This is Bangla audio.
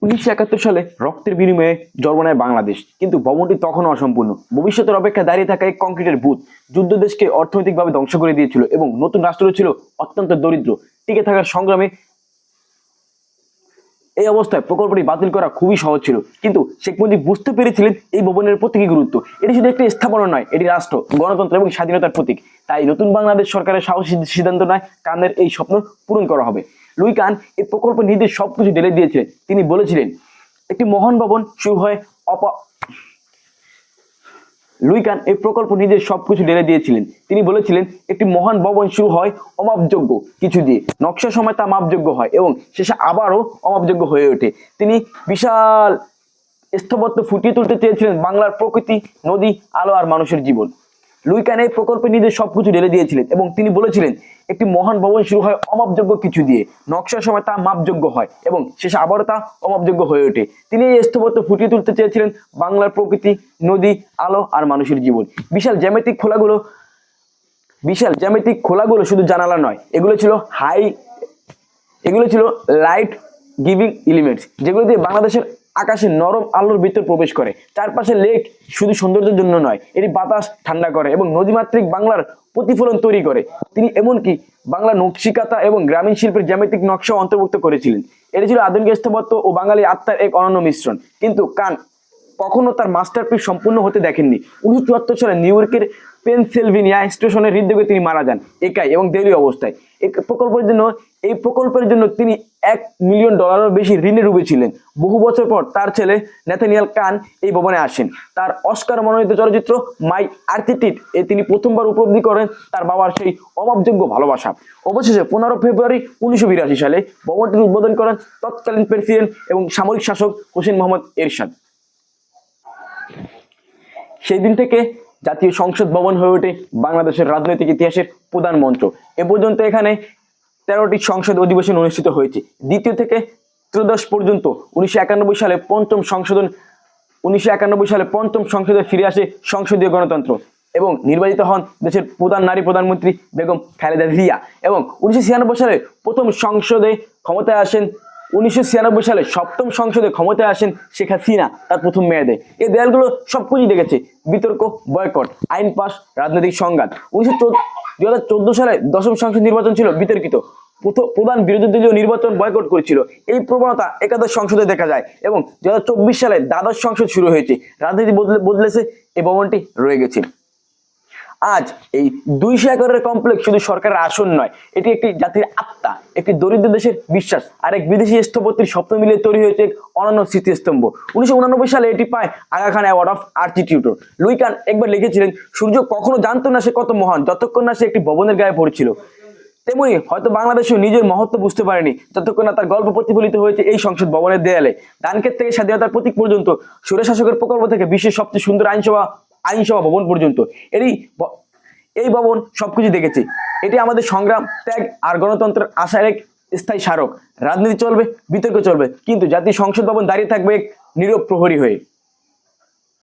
1971 সালে রক্তের বিনিময়ে জন্ম নেয় বাংলাদেশ, কিন্তু ভবনটি তখনও অসম্পূর্ণ। ভবিষ্যতের অপেক্ষায় দাঁড়িয়ে থাকা এক কংক্রিটের বুথ যুদ্ধ দেশকে অর্থনৈতিকভাবে ধ্বংস করে দিয়েছিল এবং নতুন রাষ্ট্র ছিল অত্যন্ত দরিদ্র। টিকে থাকার সংগ্রামে এই অবস্থায় প্রকল্পটি বাতিল করা খুবই সহজ ছিল, কিন্তু শেখ মুজিব বুঝতে পেরেছিলেন এই ভবনের প্রতীকী গুরুত্ব। এটি শুধু একটি স্থাপনা নয়, এটি রাষ্ট্র, গণতন্ত্র এবং স্বাধীনতার প্রতীক। তাই নতুন বাংলাদেশ সরকারের সাহসী সিদ্ধান্ত নেয় কানের এই স্বপ্ন পূরণ করা হবে। লুই কান এই প্রকল্প নিজের সবকিছু ঢেলে দিয়েছিলেন। তিনি বলেছিলেন একটি মহান ভবন শুরু হয় লুই কান এই প্রকল্প নিজের সবকিছু ঢেলে দিয়েছিলেন। তিনি বলেছিলেন একটি মহান ভবন শুরু হয় অমাপযোগ্য কিছু দিয়ে, নকশার সময় তা মাপযোগ্য হয় এবং শেষে আবারও অমাপযোগ্য হয়ে ওঠে। তিনি বিশাল স্থপত্য ফুটিয়ে তুলতে চেয়েছিলেন বাংলার প্রকৃতি, নদী, আলো আর মানুষের জীবন। লুই কান এই প্রকল্পে নিজের সবকিছু ঢেলে দিয়েছিলেন এবং তিনি বলেছিলেন একটি মহান ভবন শুরু হয় অমাপযোগ্য কিছু দিয়ে, নকশার সময় তা মাপযোগ্য হয় এবং শেষে আবারও তা অমাপযোগ্য হয়ে ওঠে। তিনি এই স্থপত্য ফুটিয়ে তুলতে চেয়েছিলেন বাংলার প্রকৃতি, নদী, আলো আর মানুষের জীবন। বিশাল জ্যামিতিক খোলাগুলো শুধু জানালা নয়, এগুলো ছিল লাইট গিভিং এলিমেন্টস, যেগুলো দিয়ে বাংলাদেশের আকাশে নরম আলোর ভিতর প্রবেশ করে। চারপাশে লেক শুধু সৌন্দর্যের জন্য নয়, এটি বাতাস ঠান্ডা করে এবং নদীমাতৃক বাংলার প্রতিফলন তৈরি করে। তিনি এমনকি বাংলা নকশিকাতা এবং গ্রামীণ শিল্পের জ্যামিতিক নকশা অন্তর্ভুক্ত করেছিলেন। এটি ছিল আধুনিক স্থাপত্য ও বাঙালি আত্মার এক অনন্য মিশ্রণ। কিন্তু কান কখনো তার মাস্টারপিস সম্পূর্ণ হতে দেখেননি। 1974 সালে নিউ ইয়র্কের পেনসিলভেনিয়া স্টেশনের হৃদরোগে তিনি মারা যান, একাই এবং দেউলিয়া অবস্থায়। এই প্রকল্পের জন্য তিনি $1 মিলিয়ন বেশি ঋণে ডুবেছিলেন। বহু বছর পর তার ছেলে ন্যাথানিয়েল কান এই ভবনে আসেন। তার অস্কার মনোনীত চলচ্চিত্র মাই আর্কিটেক্ট এ তিনি প্রথমবার উপলব্ধি করেন তার বাবার সেই অভাবযোগ্য ভালোবাসা। অবশেষে 15 ফেব্রুয়ারি 1982 সালে ভবনটির উদ্বোধন করেন তৎকালীন প্রেসিডেন্ট এবং সামরিক শাসক হোসেন মোহাম্মদ এরশাদ। সেই দিন থেকে জাতীয় সংসদ ভবন হয়ে ওঠে বাংলাদেশের রাজনৈতিক ইতিহাসের প্রধান মঞ্চ। এ পর্যন্ত এখানে 13টি সংসদ অধিবেশন অনুষ্ঠিত হয়েছে। দ্বিতীয় থেকে ত্রয়োদশ পর্যন্ত 1991 সালে পঞ্চম সংসদে ফিরে আসে সংসদীয় গণতন্ত্র এবং নির্বাচিত হন দেশের প্রধান নারী প্রধানমন্ত্রী বেগম খালেদা জিয়া। এবং 1996 সালে সপ্তম সংসদে ক্ষমতায় আসেন শেখ হাসিনা তার প্রথম মেয়াদে। এই দেয়ালগুলো সবকিছু দেখেছে: বিতর্ক, বয়কট, আইন পাস, রাজনৈতিক সংঘাত। 2014 সালে দশম সংসদ নির্বাচন ছিল বিতর্কিত। প্রধান বিরোধী দলীয় নির্বাচন বয়কট করেছিল। এই প্রবণতা একাদশ সংসদে দেখা যায় এবং 2024 সালে দ্বাদশ সংসদ শুরু হয়েছে। রাজনীতি বদলেছে, এই ভবনটি রয়ে গেছে। আজ এই 200 একরের কমপ্লেক্স শুধু সরকারের আসন নয়, এটি একটি জাতির আত্মা, একটি দরিদ্র দেশের বিশ্বাস আর এক বিদেশি স্থপতির স্বপ্ন মিলিয়ে তৈরি হয়েছে এক অনন্য স্মৃতিস্তম্ভ। 1989 সালে এটি পায় Aga Khan award of আর্কিটেক্টর। Luis কান একবার লিখেছিলেন, সূর্য কখনো জানতো না সে কত মহান যতক্ষণ না সে একটি ভবনের গায়ে পড়েছিল। তেমনি হয়তো বাংলাদেশও নিজের মহত্ব বুঝতে পারেনি যতক্ষণ না তার গল্প প্রতিফলিত হয়েছে এই সংসদ ভবনের দেয়ালে। ডানকের থেকে স্বাধীনতার প্রতীক পর্যন্ত, স্বৈরশাসকের প্রকল্প থেকে বিশ্বের সবচেয়ে সুন্দর আইনসভা ভবন পর্যন্ত, এই ভবন সবকিছু দেখেছে। এটি আমাদের সংগ্রাম, ত্যাগ আর গণতন্ত্রের আশার এক স্থায়ী স্মারক। রাজনীতি চলবে, বিতর্ক চলবে, কিন্তু জাতীয় সংসদ ভবন দাঁড়িয়ে থাকবে এক নীরব প্রহরী হয়ে।